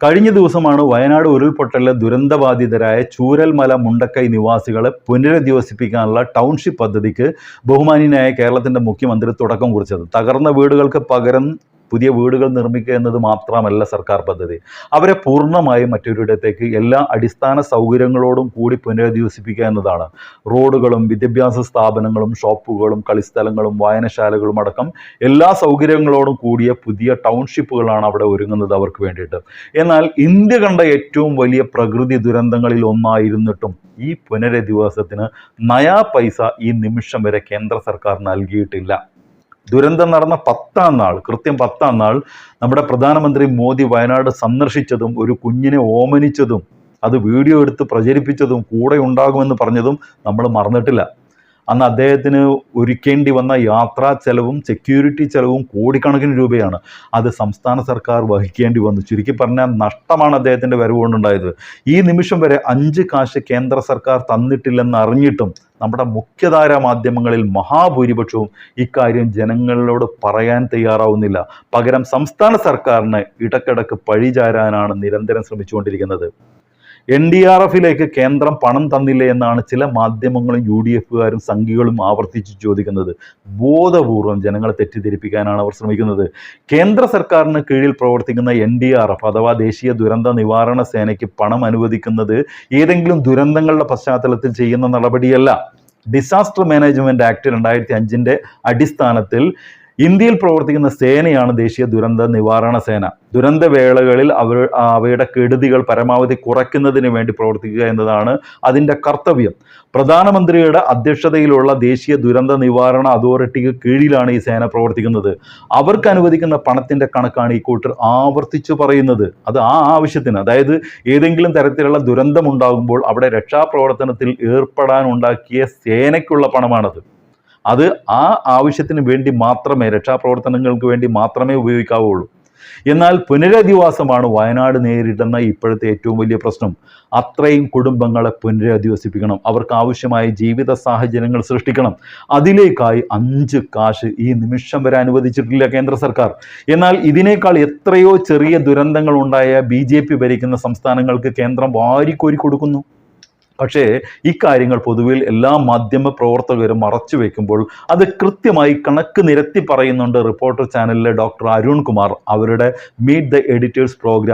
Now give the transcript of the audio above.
കഴിഞ്ഞ ദിവസമാണ് വയനാട് ഉരുൾപൊട്ടലിലെ ദുരന്തബാധിതരായ ചൂരൽമല മുണ്ടക്കൈ നിവാസികളെ പുനരധിവസിപ്പിക്കാനുള്ള ടൗൺഷിപ്പ് പദ്ധതിക്ക് ബഹുമാന്യനായ കേരളത്തിൻ്റെ മുഖ്യമന്ത്രി തുടക്കം കുറിച്ചത്. തകർന്ന വീടുകൾക്ക് പകരം പുതിയ വീടുകൾ നിർമ്മിക്കുക എന്നത് മാത്രമല്ല സർക്കാർ പദ്ധതി. അവരെ പൂർണ്ണമായും മറ്റൊരിടത്തേക്ക് എല്ലാ അടിസ്ഥാന സൗകര്യങ്ങളോടും കൂടി പുനരധിവസിപ്പിക്കുക എന്നതാണ്. റോഡുകളും വിദ്യാഭ്യാസ സ്ഥാപനങ്ങളും ഷോപ്പുകളും കളിസ്ഥലങ്ങളും വായനശാലകളും അടക്കം എല്ലാ സൗകര്യങ്ങളോടും കൂടിയ പുതിയ ടൗൺഷിപ്പുകളാണ് അവിടെ ഒരുങ്ങുന്നത് അവർക്ക് വേണ്ടിയിട്ട്. എന്നാൽ ഇന്ത്യ കണ്ട ഏറ്റവും വലിയ പ്രകൃതി ദുരന്തങ്ങളിൽ ഒന്നായിരുന്നിട്ടും ഈ പുനരധിവാസത്തിന് നയാ പൈസ ഈ നിമിഷം വരെ കേന്ദ്ര സർക്കാർ നൽകിയിട്ടില്ല. ദുരന്തം നടന്ന കൃത്യം 10-ാം നാൾ നമ്മുടെ പ്രധാനമന്ത്രി മോദി വയനാട് സന്ദർശിച്ചതും ഒരു കുഞ്ഞിനെ ഓമനിച്ചതും അത് വീഡിയോ എടുത്ത് പ്രചരിപ്പിച്ചതും കൂടെ ഉണ്ടാകുമെന്ന് പറഞ്ഞതും നമ്മൾ മറന്നിട്ടില്ല. അന്ന് അദ്ദേഹത്തിന് ഒരുക്കേണ്ടി വന്ന യാത്രാ ചെലവും സെക്യൂരിറ്റി ചെലവും കോടിക്കണക്കിന് രൂപയാണ്. അത് സംസ്ഥാന സർക്കാർ വഹിക്കേണ്ടി വന്നു. ചുരുക്കി പറഞ്ഞാൽ നഷ്ടമാണ് അദ്ദേഹത്തിൻ്റെ വരവ് കൊണ്ടുണ്ടായത്. ഈ നിമിഷം വരെ 5 കാശ് കേന്ദ്ര സർക്കാർ തന്നിട്ടില്ലെന്ന് അറിഞ്ഞിട്ടും നമ്മുടെ മുഖ്യധാരാ മാധ്യമങ്ങളിൽ മഹാഭൂരിപക്ഷവും ഇക്കാര്യം ജനങ്ങളോട് പറയാൻ തയ്യാറാവുന്നില്ല. പകരം സംസ്ഥാന സർക്കാരിന് ഇടക്കിടക്ക് പഴിചാരാനാണ് നിരന്തരം ശ്രമിച്ചുകൊണ്ടിരിക്കുന്നത്. NDRFിലേക്ക് കേന്ദ്രം പണം തന്നില്ലേ എന്നാണ് ചില മാധ്യമങ്ങളും UDFകാരും സംഘികളും ആവർത്തിച്ച് ചോദിക്കുന്നത്. ബോധപൂർവം ജനങ്ങളെ തെറ്റിദ്ധരിപ്പിക്കാനാണ് അവർ ശ്രമിക്കുന്നത്. കേന്ദ്ര സർക്കാരിന് കീഴിൽ പ്രവർത്തിക്കുന്ന NDRF അഥവാ ദേശീയ ദുരന്ത നിവാരണ സേനയ്ക്ക് പണം അനുവദിക്കുന്നത് ഏതെങ്കിലും ദുരന്തങ്ങളുടെ പശ്ചാത്തലത്തിൽ ചെയ്യുന്ന നടപടിയല്ല. ഡിസാസ്റ്റർ മാനേജ്മെന്റ് ആക്ട് 2005 അടിസ്ഥാനത്തിൽ ഇന്ത്യയിൽ പ്രവർത്തിക്കുന്ന സേനയാണ് ദേശീയ ദുരന്ത നിവാരണ സേന. ദുരന്തവേളകളിൽ അവയുടെ കെടുതികൾ പരമാവധി കുറയ്ക്കുന്നതിന് വേണ്ടി പ്രവർത്തിക്കുക എന്നതാണ് അതിൻ്റെ കർത്തവ്യം. പ്രധാനമന്ത്രിയുടെ അധ്യക്ഷതയിലുള്ള ദേശീയ ദുരന്ത നിവാരണ അതോറിറ്റിക്ക് കീഴിലാണ് ഈ സേന പ്രവർത്തിക്കുന്നത്. അവർക്ക് അനുവദിക്കുന്ന പണത്തിൻ്റെ കണക്കാണ് ഈ കൂട്ടർ ആവർത്തിച്ചു പറയുന്നത്. അത് ആ ആവശ്യത്തിന്, അതായത് ഏതെങ്കിലും തരത്തിലുള്ള ദുരന്തമുണ്ടാകുമ്പോൾ അവിടെ രക്ഷാപ്രവർത്തനത്തിൽ ഏർപ്പെടാനുണ്ടാക്കിയ സേനയ്ക്കുള്ള പണമാണത്. അത് ആ ആവശ്യത്തിന് വേണ്ടി മാത്രമേ, രക്ഷാപ്രവർത്തനങ്ങൾക്ക് വേണ്ടി മാത്രമേ ഉപയോഗിക്കാവുള്ളൂ. എന്നാൽ പുനരധിവാസമാണ് വയനാട് നേരിടുന്ന ഇപ്പോഴത്തെ ഏറ്റവും വലിയ പ്രശ്നം. അത്രയും കുടുംബങ്ങളെ പുനരധിവസിപ്പിക്കണം, അവർക്ക് ആവശ്യമായ ജീവിത സാഹചര്യങ്ങൾ സൃഷ്ടിക്കണം. അതിലേക്കായി 5 കാശ് ഈ നിമിഷം വരെ അനുവദിച്ചിട്ടില്ല കേന്ദ്ര സർക്കാർ. എന്നാൽ ഇതിനേക്കാൾ എത്രയോ ചെറിയ ദുരന്തങ്ങൾ ഉണ്ടായ BJP ഭരിക്കുന്ന സംസ്ഥാനങ്ങൾക്ക് കേന്ദ്രം വാരിക്കോരി കൊടുക്കുന്നു. പക്ഷേ ഇക്കാര്യങ്ങൾ പൊതുവിൽ എല്ലാ മാധ്യമ പ്രവർത്തകരും മറച്ചു വയ്ക്കുമ്പോൾ അത് കൃത്യമായി കണക്ക് നിരത്തി പറയുന്നുണ്ട് റിപ്പോർട്ടർ ചാനലിലെ ഡോക്ടർ അരുൺ കുമാർ അവരുടെ മീറ്റ് ദ എഡിറ്റേഴ്സ് പ്രോഗ്രാം